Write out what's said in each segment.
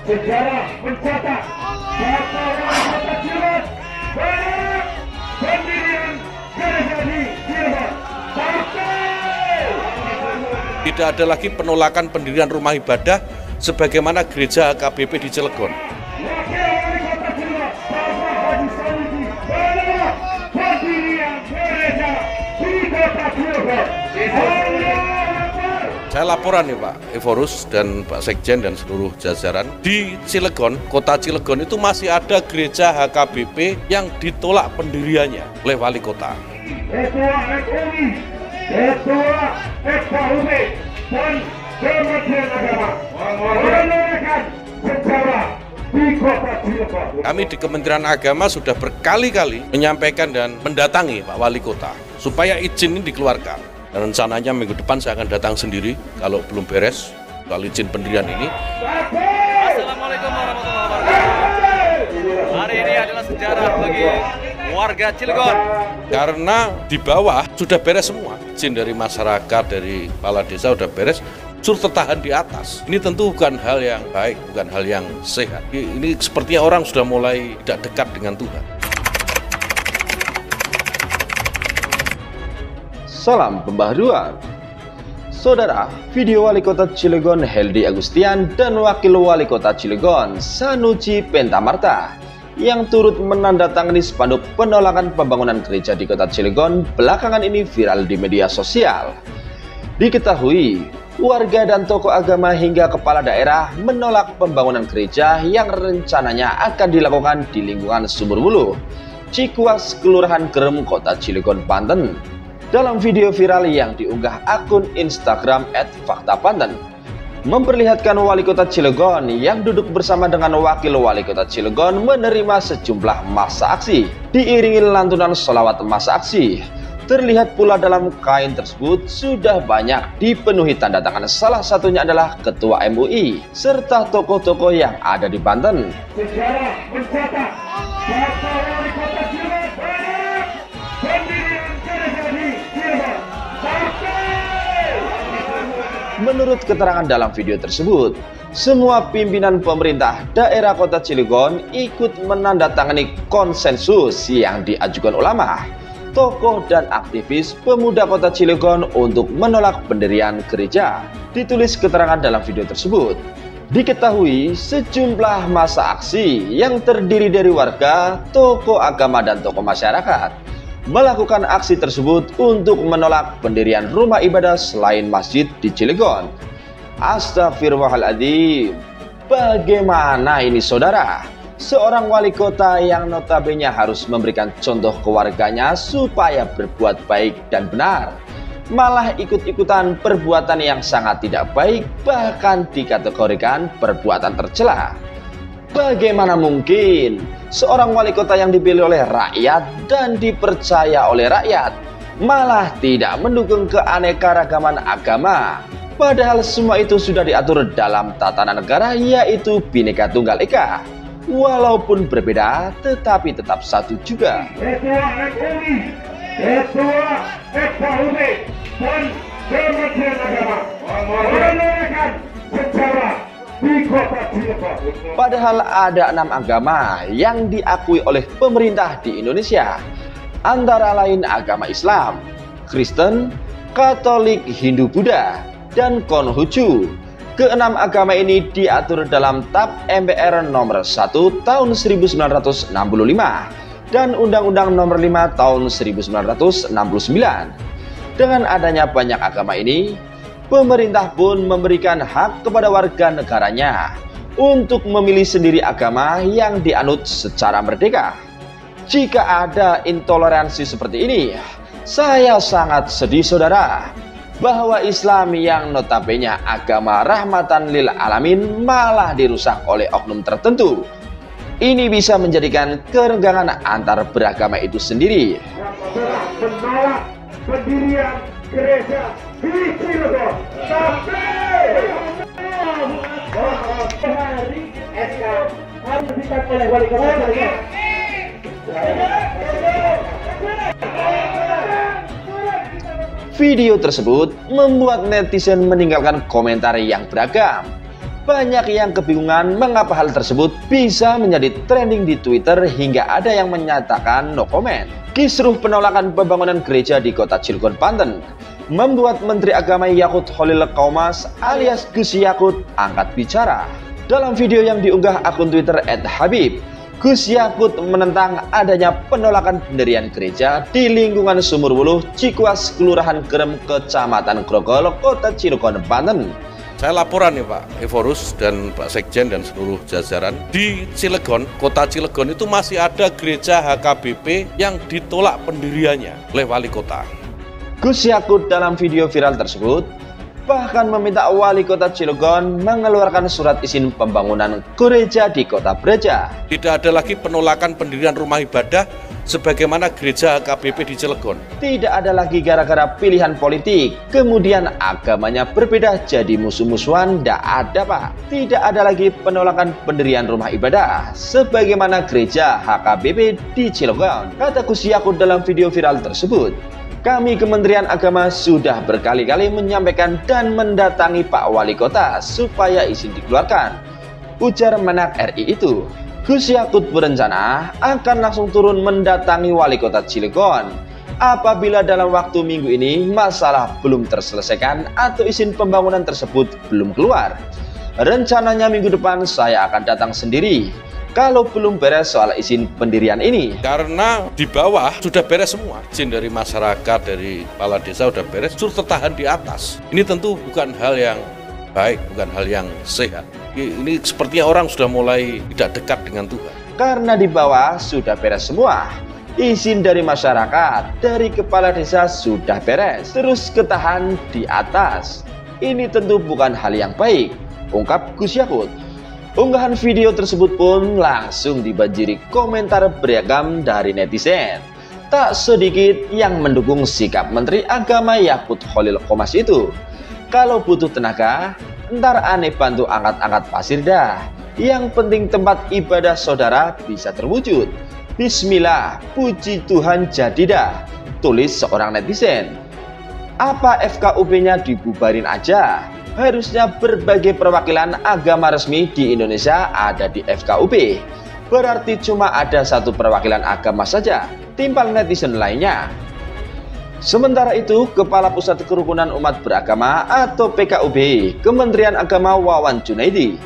Sejarah mencatat bahwa Kota Cilegon banyak pendirian gereja di Cilegon. Tidak ada lagi penolakan pendirian rumah ibadah sebagaimana gereja HKBP di Cilegon. Saya laporan nih Pak Evorus dan Pak Sekjen dan seluruh jajaran di Cilegon, kota Cilegon itu masih ada gereja HKBP yang ditolak pendiriannya oleh wali kota. Ketua FUI, Ketua FKUB, dan Kementerian Agama menolakkan sejarah di kota Cilegon. Kami di Kementerian Agama sudah berkali-kali menyampaikan dan mendatangi Pak Wali Kota supaya izin ini dikeluarkan. Dan rencananya minggu depan saya akan datang sendiri kalau belum beres soal izin pendirian ini. Assalamualaikum warahmatullahi wabarakatuh. Hari ini adalah sejarah bagi warga Cilegon. Karena di bawah sudah beres semua. Izin dari masyarakat, dari kepala desa sudah beres. Suruh tertahan di atas. Ini tentu bukan hal yang baik, bukan hal yang sehat. Ini sepertinya orang sudah mulai tidak dekat dengan Tuhan. Salam pembaharuan. Saudara, video Wali Kota Cilegon Heldi Agustian dan Wakil Wali Kota Cilegon Sanusi Pentamarta yang turut menandatangani spanduk penolakan pembangunan gereja di Kota Cilegon belakangan ini viral di media sosial. Diketahui, warga dan tokoh agama hingga kepala daerah menolak pembangunan gereja yang rencananya akan dilakukan di lingkungan Sumberwuluh, Cikuas, Kelurahan Gerem, Kota Cilegon, Banten. Dalam video viral yang diunggah akun Instagram @faktabanten, memperlihatkan Wali Kota Cilegon yang duduk bersama dengan Wakil Wali Kota Cilegon menerima sejumlah massa aksi. Diiringi lantunan sholawat massa aksi, terlihat pula dalam kain tersebut sudah banyak dipenuhi tanda tangan, salah satunya adalah Ketua MUI serta tokoh-tokoh yang ada di Banten. Sejarah mencatat bahwa Wali Kota Cilegon banyak pendirian gereja di Cilegon. Menurut keterangan dalam video tersebut, semua pimpinan pemerintah daerah Kota Cilegon ikut menandatangani konsensus yang diajukan ulama, tokoh dan aktivis pemuda Kota Cilegon untuk menolak pendirian gereja. Ditulis keterangan dalam video tersebut. Diketahui sejumlah massa aksi yang terdiri dari warga, tokoh agama dan tokoh masyarakat melakukan aksi tersebut untuk menolak pendirian rumah ibadah selain masjid di Cilegon. Astagfirullahaladzim. Bagaimana ini saudara? Seorang wali kota yang notabene harus memberikan contoh ke warganya supaya berbuat baik dan benar, malah ikut-ikutan perbuatan yang sangat tidak baik, bahkan dikategorikan perbuatan tercela. Bagaimana mungkin seorang wali kota yang dipilih oleh rakyat dan dipercaya oleh rakyat malah tidak mendukung keanekaragaman agama, padahal semua itu sudah diatur dalam tatanan negara, yaitu Bhinneka Tunggal Ika. Walaupun berbeda tetapi tetap satu juga. Ketua FUI, Ketua FKUB, dan Kementerian Agama menolakkan sejarah di Kota Cilegon. Padahal ada 6 agama yang diakui oleh pemerintah di Indonesia, antara lain agama Islam, Kristen, Katolik, Hindu, Buddha, dan Konghucu. Keenam agama ini diatur dalam TAP MPR nomor 1 tahun 1965 dan Undang-Undang nomor 5 tahun 1969. Dengan adanya banyak agama ini, pemerintah pun memberikan hak kepada warga negaranya untuk memilih sendiri agama yang dianut secara merdeka. Jika ada intoleransi seperti ini, saya sangat sedih saudara, bahwa Islam yang notabene agama rahmatan lil alamin malah dirusak oleh oknum tertentu. Ini bisa menjadikan kerenggangan antar beragama itu sendiri. Menolak pendirian gereja di Cilegon. Hari SK harus diberikan oleh Wali Kota Cilegon. Video tersebut membuat netizen meninggalkan komentar yang beragam. Banyak yang kebingungan mengapa hal tersebut bisa menjadi trending di Twitter hingga ada yang menyatakan no comment. Kisruh penolakan pembangunan gereja di kota Cilegon, Banten membuat Menteri Agama Yakut Khalil Qomas alias Gus Yakut angkat bicara. Dalam video yang diunggah akun Twitter @habib, Gus Yakut menentang adanya penolakan pendirian gereja di lingkungan Sumurwuluh, Cikuas, Kelurahan Gerem, Kecamatan Grogol, Kota Cilegon, Banten. Saya laporan nih Pak Evorus dan Pak Sekjen dan seluruh jajaran di Cilegon, kota Cilegon itu masih ada gereja HKBP yang ditolak pendiriannya oleh wali kota. Gus Yakut dalam video viral tersebut bahkan meminta wali kota Cilegon mengeluarkan surat izin pembangunan gereja di kota Braja. Tidak ada lagi penolakan pendirian rumah ibadah sebagaimana gereja HKBP di Cilegon. Tidak ada lagi gara-gara pilihan politik, kemudian agamanya berbeda jadi musuh-musuhan, tidak ada Pak. Tidak ada lagi penolakan pendirian rumah ibadah sebagaimana gereja HKBP di Cilegon, kata Gus Yakut dalam video viral tersebut. Kami Kementerian Agama sudah berkali-kali menyampaikan dan mendatangi Pak Wali Kota supaya izin dikeluarkan, ujar Menak RI itu. Gus Yakut berencana akan langsung turun mendatangi Wali Kota Cilegon apabila dalam waktu minggu ini masalah belum terselesaikan atau izin pembangunan tersebut belum keluar. Rencananya minggu depan saya akan datang sendiri kalau belum beres soal izin pendirian ini. Karena di bawah sudah beres semua, izin dari masyarakat, dari kepala desa sudah beres, suruh tertahan di atas. Ini tentu bukan hal yang baik, bukan hal yang sehat. Ini sepertinya orang sudah mulai tidak dekat dengan Tuhan. Karena di bawah sudah beres semua, izin dari masyarakat, dari kepala desa sudah beres, terus ketahan di atas. Ini tentu bukan hal yang baik, ungkap Gus Yakut. Unggahan video tersebut pun langsung dibanjiri komentar beragam dari netizen. Tak sedikit yang mendukung sikap Menteri Agama Yakut Khalil Qomas itu. Kalau butuh tenaga, ntar aneh bantu angkat-angkat pasir dah. Yang penting tempat ibadah saudara bisa terwujud. Bismillah, puji Tuhan jadi dah, tulis seorang netizen. Apa FKUP-nya dibubarin aja? Harusnya berbagai perwakilan agama resmi di Indonesia ada di FKUP. Berarti cuma ada satu perwakilan agama saja, timpal netizen lainnya. Sementara itu, Kepala Pusat Kerukunan Umat Beragama atau PKUB, Kementerian Agama Wawan Junaidi,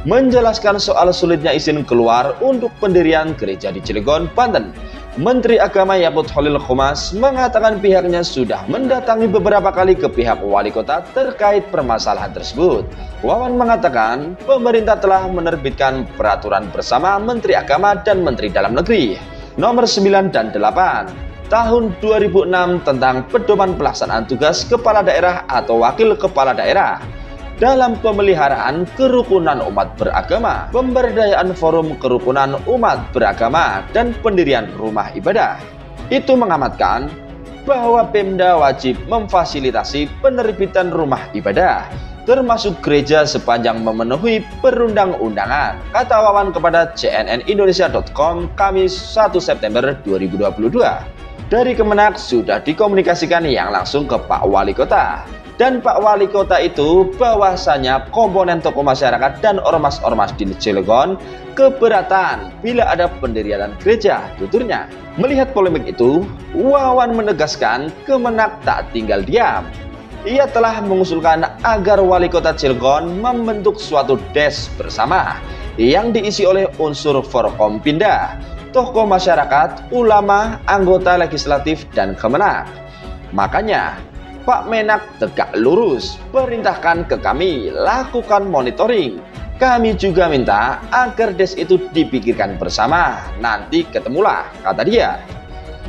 menjelaskan soal sulitnya izin keluar untuk pendirian gereja di Cilegon, Banten. Menteri Agama Yakut Khalil Qomas mengatakan pihaknya sudah mendatangi beberapa kali ke pihak wali kota terkait permasalahan tersebut. Wawan mengatakan pemerintah telah menerbitkan peraturan bersama Menteri Agama dan Menteri Dalam Negeri nomor 9 dan 8 tahun 2006 tentang pedoman pelaksanaan tugas kepala daerah atau wakil kepala daerah dalam pemeliharaan kerukunan umat beragama, pemberdayaan forum kerukunan umat beragama, dan pendirian rumah ibadah. Itu mengamatkan bahwa Pemda wajib memfasilitasi penerbitan rumah ibadah, termasuk gereja sepanjang memenuhi perundang-undangan, kata Wawan kepada cnnindonesia.com Kamis 1 September 2022. Dari Kemenak sudah dikomunikasikan yang langsung ke Pak Wali Kota. Dan Pak Wali Kota itu bahwasanya komponen tokoh masyarakat dan ormas-ormas di Cilegon keberatan bila ada pendirian gereja, tuturnya. Melihat polemik itu, Wawan menegaskan Kemenak tak tinggal diam. Ia telah mengusulkan agar Wali Kota Cilegon membentuk suatu des bersama yang diisi oleh unsur Forkompinda, tokoh masyarakat, ulama, anggota legislatif, dan Kemenak. Makanya Pak Menak tegak lurus, perintahkan ke kami, lakukan monitoring. Kami juga minta agar des itu dipikirkan bersama, nanti ketemulah, kata dia.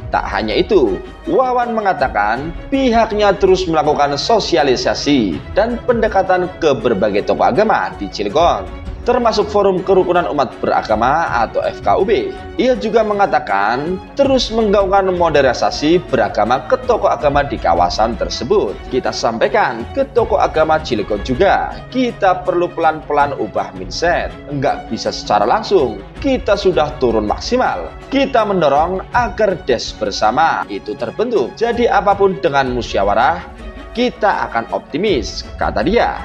Tak hanya itu, Wawan mengatakan pihaknya terus melakukan sosialisasi dan pendekatan ke berbagai tokoh agama di Cilegon, termasuk Forum Kerukunan Umat Beragama atau FKUB. Ia juga mengatakan terus menggaungkan modernisasi beragama ke tokoh agama di kawasan tersebut. Kita sampaikan ke tokoh agama Cilegon juga, kita perlu pelan-pelan ubah mindset, enggak bisa secara langsung. Kita sudah turun maksimal. Kita mendorong agar des bersama itu terbentuk. Jadi apapun dengan musyawarah, kita akan optimis, kata dia.